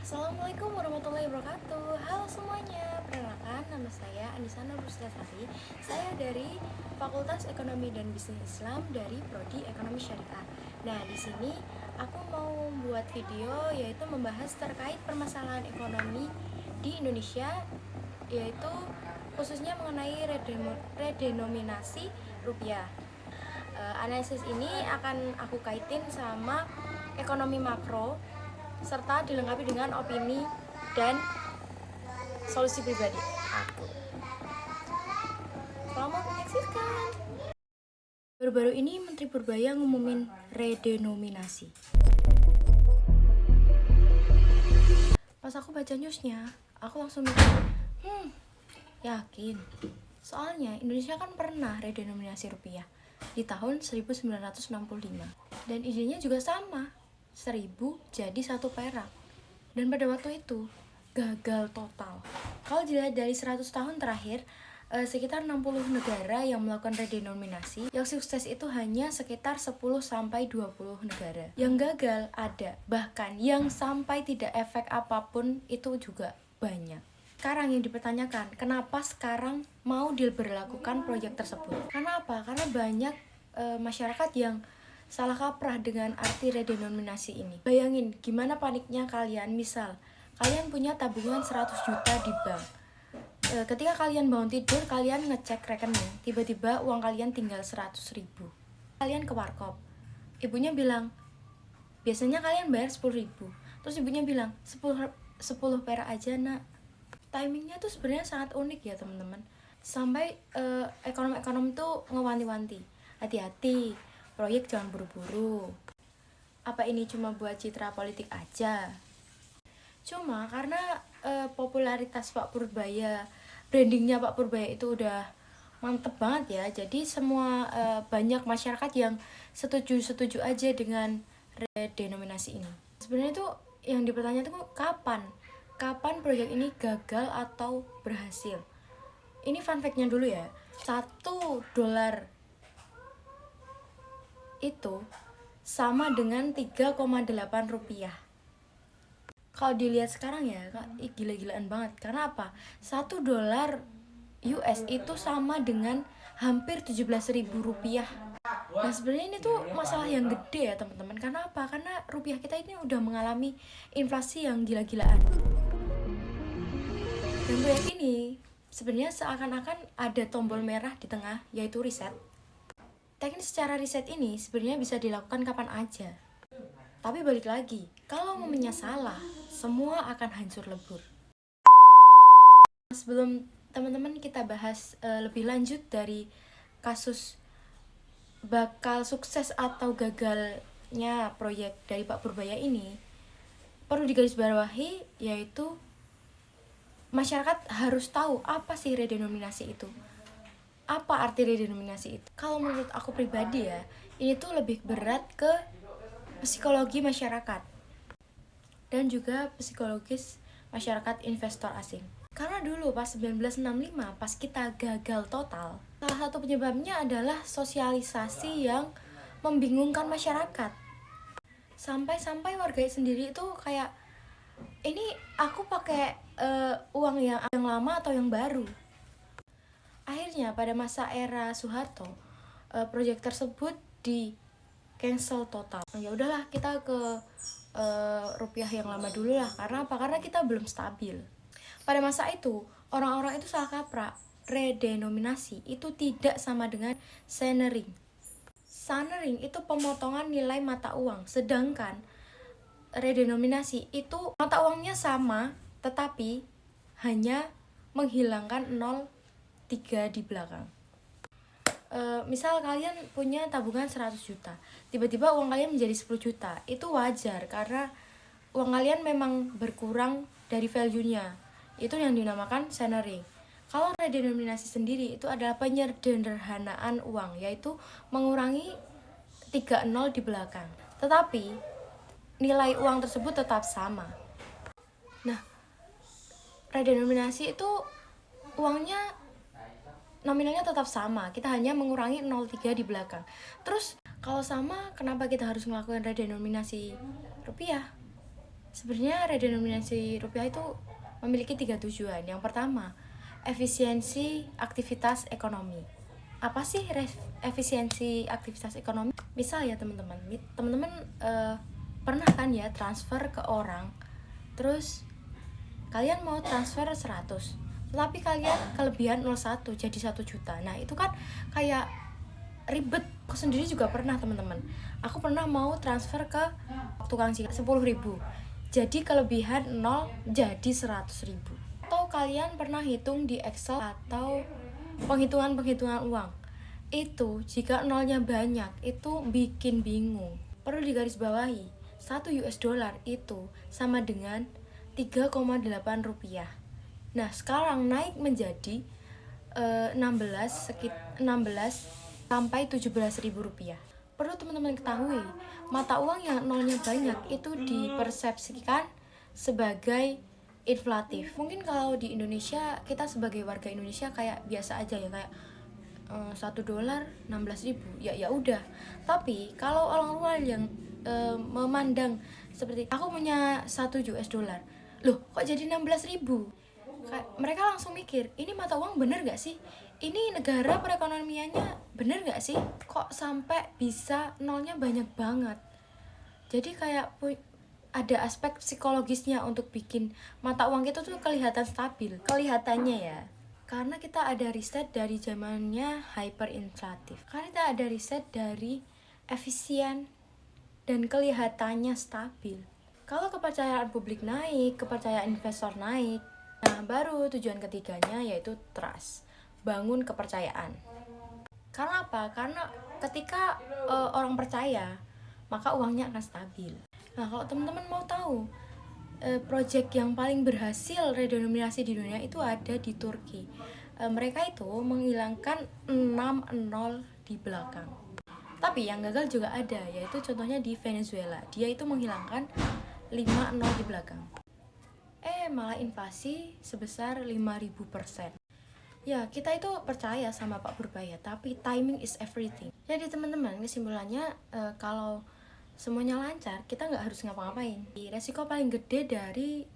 Assalamualaikum warahmatullahi wabarakatuh. Halo semuanya, perkenalkan nama saya Anissa Nurustasari. Saya dari Fakultas Ekonomi dan Bisnis Islam dari Prodi Ekonomi Syariah. Nah, di sini aku mau buat video yaitu membahas terkait permasalahan ekonomi di Indonesia, yaitu khususnya mengenai redenominasi rupiah. Analisis ini akan aku kaitin sama ekonomi makro serta dilengkapi dengan opini dan solusi pribadi aku. Selamat menyaksikan. Baru-baru ini Menteri Purbaya ngumumin redenominasi. Pas aku baca newsnya, aku langsung mikir, yakin. Soalnya Indonesia kan pernah redenominasi rupiah di tahun 1965. Dan idenya juga sama, 1000 jadi 1 perak. Dan pada waktu itu gagal total. Kalau dilihat dari 100 tahun terakhir, sekitar 60 negara yang melakukan redenominasi. Yang sukses itu hanya sekitar 10-20 negara. Yang gagal ada, bahkan yang sampai tidak efek apapun itu juga banyak. Sekarang yang dipertanyakan, kenapa sekarang mau diberlakukan proyek tersebut? Karena apa? Karena banyak masyarakat yang salah kaprah dengan arti redenominasi ini. Bayangin gimana paniknya kalian, misal kalian punya tabungan 100 juta di bank. Ketika kalian bangun tidur, kalian ngecek rekening, tiba-tiba uang kalian tinggal 100.000. Kalian ke warkop, ibunya bilang, biasanya kalian bayar 10.000. Terus ibunya bilang, 10 perak aja nak. Timingnya tuh sebenarnya sangat unik ya teman-teman. Sampai ekonom-ekonom tuh ngewanti-wanti, hati-hati, proyek jangan buru-buru. Apa ini cuma buat citra politik aja? Cuma karena popularitas Pak Purbaya, brandingnya Pak Purbaya itu udah mantep banget ya. Jadi semua banyak masyarakat yang setuju aja dengan redenominasi ini. Sebenarnya tuh yang dipertanyakan tuh kapan proyek ini gagal atau berhasil. Ini fun fact-nya dulu ya. $1 itu sama dengan 3,8 rupiah. Kalau dilihat sekarang ya, gila-gilaan banget. Karena apa? $1 US itu sama dengan hampir 17.000 rupiah. Nah sebenarnya ini tuh masalah yang gede ya teman-teman. Karena apa? Karena rupiah kita ini udah mengalami inflasi yang gila-gilaan. Dan proyek ini sebenarnya seakan-akan ada tombol merah di tengah, yaitu riset. Teknis secara riset ini sebenarnya bisa dilakukan kapan aja. Tapi balik lagi, kalau momennya salah, semua akan hancur lebur. Sebelum teman-teman kita bahas lebih lanjut dari kasus bakal sukses atau gagalnya proyek dari Pak Purbaya ini, perlu digarisbawahi yaitu masyarakat harus tahu apa sih redenominasi itu. Apa arti redenominasi itu? Kalau menurut aku pribadi ya, ini tuh lebih berat ke psikologi masyarakat dan juga psikologis masyarakat investor asing. Karena dulu pas 1965, pas kita gagal total, salah satu penyebabnya adalah sosialisasi yang membingungkan masyarakat. Sampai warga sendiri itu kayak, ini aku pakai uang yang lama atau yang baru? Akhirnya pada masa era Soeharto, proyek tersebut di cancel total. Ya udahlah, kita ke rupiah yang lama dulu lah. Karena apa? Karena kita belum stabil. Pada masa itu, orang-orang itu salah kaprah. Redenominasi itu tidak sama dengan sunering. Sunering itu pemotongan nilai mata uang, sedangkan redenominasi itu mata uangnya sama, tetapi hanya menghilangkan 0,3 di belakang. Misal kalian punya tabungan 100 juta, tiba-tiba uang kalian menjadi 10 juta. Itu wajar karena uang kalian memang berkurang dari value-nya. Itu yang dinamakan sunering. Kalau redenominasi sendiri itu adalah penyederhanaan uang, yaitu mengurangi 3 nol di belakang. Tetapi nilai uang tersebut tetap sama. Nah, redenominasi itu uangnya nominalnya tetap sama, kita hanya mengurangi 0,3 di belakang. Terus kalau sama, kenapa kita harus melakukan redenominasi rupiah? Sebenarnya redenominasi rupiah itu memiliki 3 tujuan. Yang pertama, efisiensi aktivitas ekonomi. Apa sih efisiensi aktivitas ekonomi? Misal ya teman-teman, pernah kan ya transfer ke orang, terus kalian mau transfer 100, tetapi kalian kelebihan 01 jadi 1 juta. Nah itu kan kayak ribet. Aku sendiri juga pernah teman-teman, aku pernah mau transfer ke tukang sikat 10.000, jadi kelebihan 0 jadi 100.000. Atau kalian pernah hitung di Excel atau penghitungan uang, itu jika nolnya banyak itu bikin bingung. Perlu digarisbawahi, 1 US dollar itu sama dengan 3,8 rupiah. Nah sekarang naik menjadi 16 sampai 17.000 rupiah. Perlu teman-teman ketahui, mata uang yang nolnya banyak itu dipersepsikan sebagai inflatif. Mungkin kalau di Indonesia, kita sebagai warga Indonesia kayak biasa aja ya, kayak 1 dolar 16.000, ya udah. Tapi kalau orang luar yang memandang seperti aku punya 1 US dollar, loh kok jadi 16.000? Mereka langsung mikir, ini mata uang bener gak sih? Ini negara perekonomiannya bener gak sih? Kok sampai bisa nolnya banyak banget? Jadi kayak ada aspek psikologisnya untuk bikin mata uang kita tuh kelihatan stabil. Kelihatannya ya, karena kita ada riset dari zamannya hyperinflatif. Karena kita ada riset dari efisien dan kelihatannya stabil. Kalau kepercayaan publik naik, kepercayaan investor naik, nah baru tujuan ketiganya yaitu trust, bangun kepercayaan. Karena apa? Karena ketika orang percaya, maka uangnya akan stabil. Nah kalau teman-teman mau tahu, project yang paling berhasil redenominasi di dunia itu ada di Turki. Mereka itu menghilangkan 6 nol di belakang. Tapi yang gagal juga ada, yaitu contohnya di Venezuela. Dia itu menghilangkan 5 nol di belakang. Malah inflasi sebesar 5.000%. Ya, kita itu percaya sama Pak Purbaya, tapi timing is everything. Jadi teman-teman, kesimpulannya kalau semuanya lancar, kita nggak harus ngapa-ngapain. Resiko paling gede dari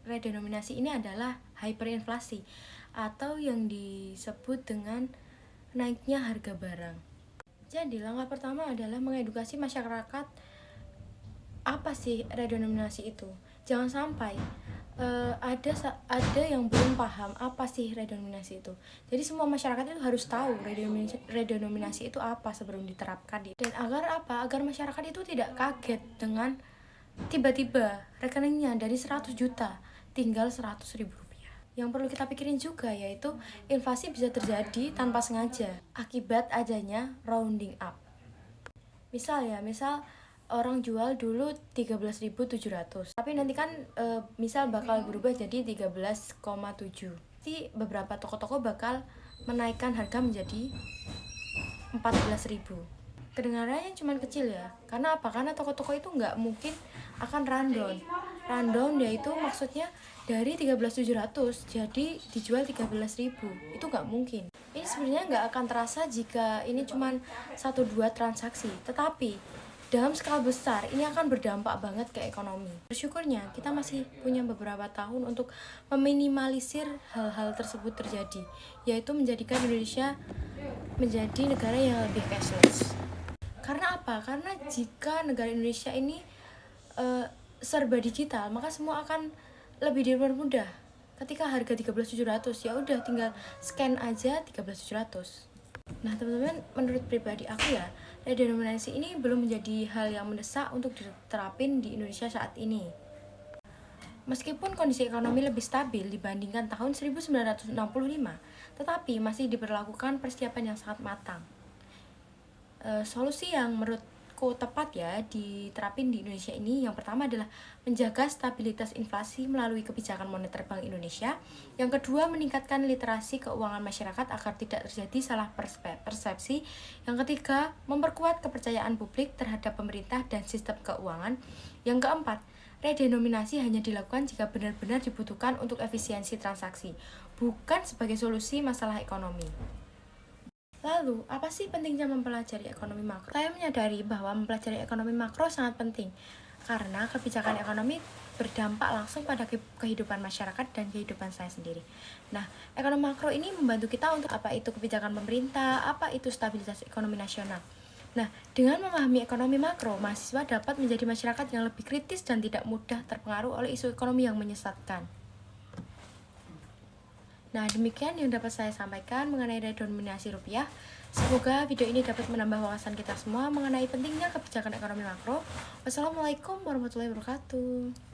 redenominasi ini adalah hyperinflasi, atau yang disebut dengan naiknya harga barang. Jadi langkah pertama adalah mengedukasi masyarakat apa sih redenominasi itu. Jangan sampai ada yang belum paham apa sih redenominasi itu. Jadi semua masyarakat itu harus tahu redenominasi itu apa sebelum diterapkan. Dan agar masyarakat itu tidak kaget dengan tiba-tiba rekeningnya dari 100 juta tinggal 100.000 rupiah. Yang perlu kita pikirin juga yaitu inflasi bisa terjadi tanpa sengaja akibat adanya rounding up. Misal orang jual dulu 13.700, tapi nanti kan misal bakal berubah jadi 13,7. Jadi beberapa toko-toko bakal menaikkan harga menjadi 14.000. Kedengarannya cuma kecil ya. Karena apa? Karena toko-toko itu nggak mungkin akan rundown. Rundown yaitu maksudnya dari 13.700 jadi dijual 13.000. Itu nggak mungkin. Ini sebenarnya nggak akan terasa jika ini cuma 1-2 transaksi. Tetapi dalam skala besar ini akan berdampak banget ke ekonomi. Bersyukurnya kita masih punya beberapa tahun untuk meminimalisir hal-hal tersebut terjadi, yaitu menjadikan Indonesia menjadi negara yang lebih cashless. Karena apa? Karena jika negara Indonesia ini serba digital, maka semua akan lebih dipermudah. Ketika harga 13.700, ya udah tinggal scan aja 13.700. Nah teman-teman, menurut pribadi aku ya, redenominasi ini belum menjadi hal yang mendesak untuk diterapin di Indonesia saat ini. Meskipun kondisi ekonomi lebih stabil dibandingkan tahun 1965, tetapi masih diberlakukan persiapan yang sangat matang. Solusi yang menurutku tepat ya diterapin di Indonesia ini, yang pertama adalah menjaga stabilitas inflasi melalui kebijakan moneter Bank Indonesia. Yang kedua, meningkatkan literasi keuangan masyarakat agar tidak terjadi salah persepsi. Yang ketiga, memperkuat kepercayaan publik terhadap pemerintah dan sistem keuangan. Yang keempat, redenominasi hanya dilakukan jika benar-benar dibutuhkan untuk efisiensi transaksi, bukan sebagai solusi masalah ekonomi. Lalu, apa sih pentingnya mempelajari ekonomi makro? Saya menyadari bahwa mempelajari ekonomi makro sangat penting, karena kebijakan ekonomi berdampak langsung pada kehidupan masyarakat dan kehidupan saya sendiri. Nah, ekonomi makro ini membantu kita untuk apa itu kebijakan pemerintah, apa itu stabilitas ekonomi nasional. Nah, dengan memahami ekonomi makro, mahasiswa dapat menjadi masyarakat yang lebih kritis dan tidak mudah terpengaruh oleh isu ekonomi yang menyesatkan. Nah, demikian yang dapat saya sampaikan mengenai redenominasi rupiah. Semoga video ini dapat menambah wawasan kita semua mengenai pentingnya kebijakan ekonomi makro. Wassalamualaikum warahmatullahi wabarakatuh.